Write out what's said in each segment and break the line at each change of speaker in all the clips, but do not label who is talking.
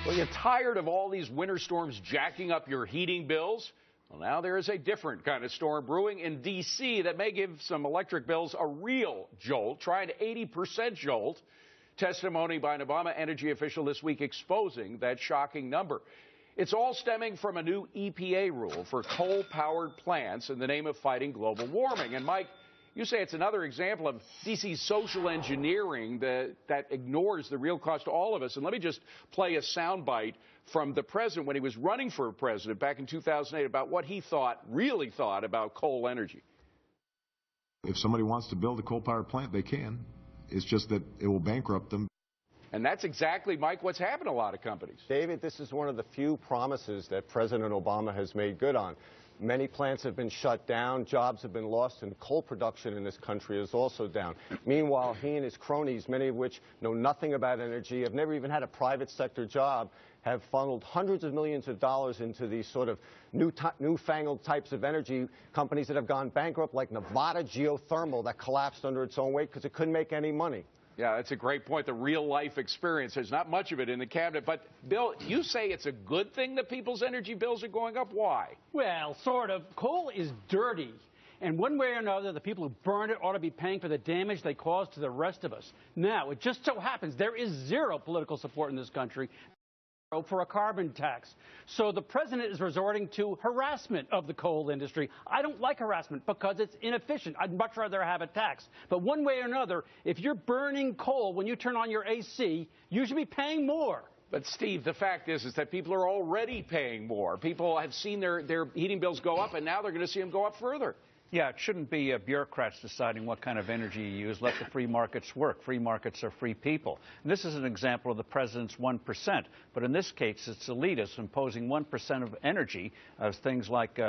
Well, you're tired of all these winter storms jacking up your heating bills? Well, now there is a different kind of storm brewing in D.C. that may give some electric bills a real jolt, try an 80% jolt. Testimony by an Obama energy official this week exposing that shocking number. It's all stemming from a new EPA rule for coal-powered plants in the name of fighting global warming. And, Mike, you say it's another example of D.C.'s social engineering that ignores the real cost to all of us. And let me just play a soundbite from the president when he was running for president back in 2008 about what he really thought about coal energy.
If somebody wants to build a coal-powered plant, they can. It's just that it will bankrupt them.
And that's exactly, Mike, what's happened to a lot of companies.
David, this is one of the few promises that President Obama has made good on. Many plants have been shut down, jobs have been lost, and coal production in this country is also down. Meanwhile, he and his cronies, many of which know nothing about energy, have never even had a private sector job, have funneled hundreds of millions of dollars into these sort of newfangled types of energy companies that have gone bankrupt, like Nevada Geothermal, that collapsed under its own weight because it couldn't make any money.
Yeah, that's a great point. The real-life experience. There's not much of it in the cabinet. But, Bill, you say it's a good thing that people's energy bills are going up. Why?
Well, sort of. Coal is dirty. And one way or another, the people who burn it ought to be paying for the damage they cause to the rest of us. Now, it just so happens there is zero political support in this country for a carbon tax. So the president is resorting to harassment of the coal industry. I don't like harassment because it's inefficient. I'd much rather have a tax. But one way or another, if you're burning coal when you turn on your AC, you should be paying more.
But, Steve, the fact is that people are already paying more. People have seen their heating bills go up, and now they're going to see them go up further.
Yeah, it shouldn't be bureaucrats deciding what kind of energy you use. Let the free markets work. Free markets are free people. And this is an example of the president's 1%. But in this case, it's elitists imposing 1% of energy, things like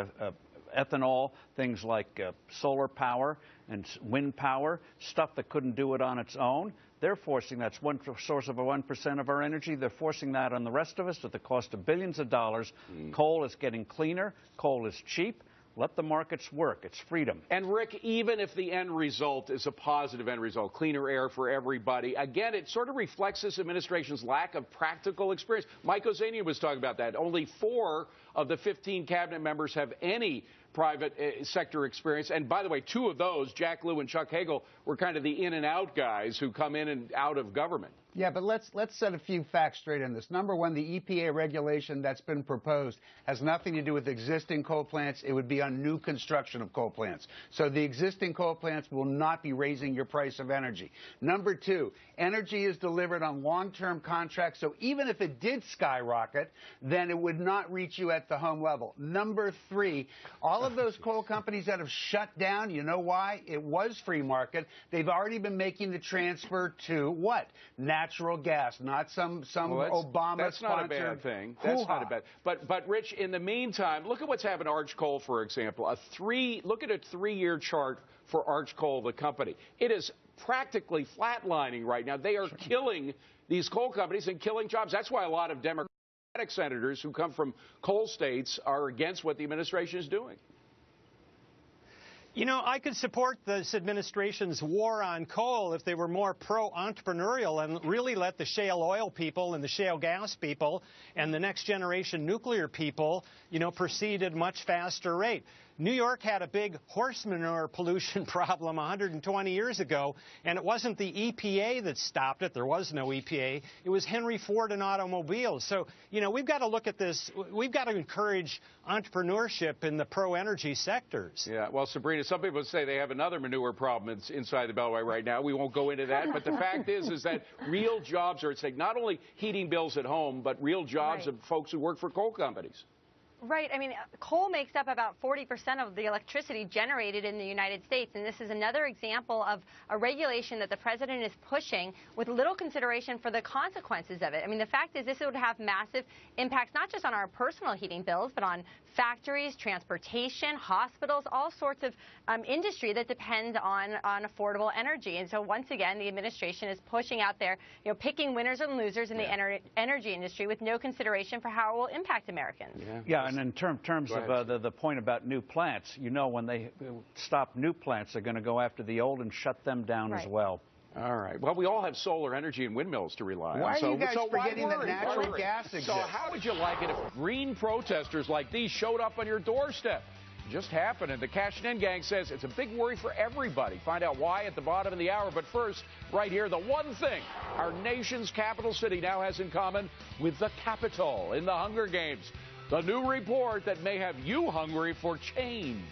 ethanol, things like solar power and wind power, stuff that couldn't do it on its own. They're forcing that's one source of 1% of our energy. They're forcing that on the rest of us at the cost of billions of dollars. Coal is getting cleaner. Coal is cheap. Let the markets work. It's freedom.
And, Rick, even if the end result is a positive end result, cleaner air for everybody, again, it sort of reflects this administration's lack of practical experience. Mike Ozanian was talking about that. Only 4 of the 15 cabinet members have any private sector experience. And, by the way, 2 of those, Jack Lew and Chuck Hagel, were kind of the in-and-out guys who come in and out of government.
Yeah, but let's set a few facts straight on this. Number one, the EPA regulation that's been proposed has nothing to do with existing coal plants. It would be on new construction of coal plants. So the existing coal plants will not be raising your price of energy. Number two, energy is delivered on long-term contracts, so even if it did skyrocket, then it would not reach you at the home level. Number three, all of those coal companies that have shut down, you know why? It was free market. They've already been making the transfer to what? Natural gas, not some Obama-sponsored.
That's not a bad thing. That's not a bad. But Rich, in the meantime, look at what's happened to Arch Coal, for example. Look at a 3-year chart for Arch Coal, the company. It is practically flatlining right now. They are killing these coal companies and killing jobs. That's why a lot of Democratic senators who come from coal states are against what the administration is doing.
You know, I could support this administration's war on coal if they were more pro-entrepreneurial and really let the shale oil people and the shale gas people and the next generation nuclear people, proceed at a much faster rate. New York had a big horse manure pollution problem 120 years ago, and it wasn't the EPA that stopped it. There was no EPA. It was Henry Ford and automobiles. So, we've got to look at this. We've got to encourage entrepreneurship in the pro-energy sectors.
Yeah, well, Sabrina, some people say they have another manure problem inside the Beltway right now. We won't go into that. But the fact is that real jobs are at stake. Not only heating bills at home, but real jobs of folks who work for coal companies.
Right. I mean, coal makes up about 40% of the electricity generated in the United States, and this is another example of a regulation that the president is pushing with little consideration for the consequences of it. I mean, the fact is this would have massive impacts not just on our personal heating bills, but on factories, transportation, hospitals, all sorts of industry that depends on affordable energy. And so once again, the administration is pushing out there, picking winners and losers in the energy industry with no consideration for how it will impact Americans.
Yeah, and in terms of the point about new plants, when they stop new plants, they're going to go after the old and shut them down as well.
All right. Well, we all have solar energy and windmills to rely on.
Why are you guys
why
forgetting that
worry?
natural gas exists?
So how would you like it if green protesters like these showed up on your doorstep? It just happened, and the Cashin' In Gang says it's a big worry for everybody. Find out why at the bottom of the hour. But first, right here, the one thing our nation's capital city now has in common with the Capitol in the Hunger Games. The new report that may have you hungry for change.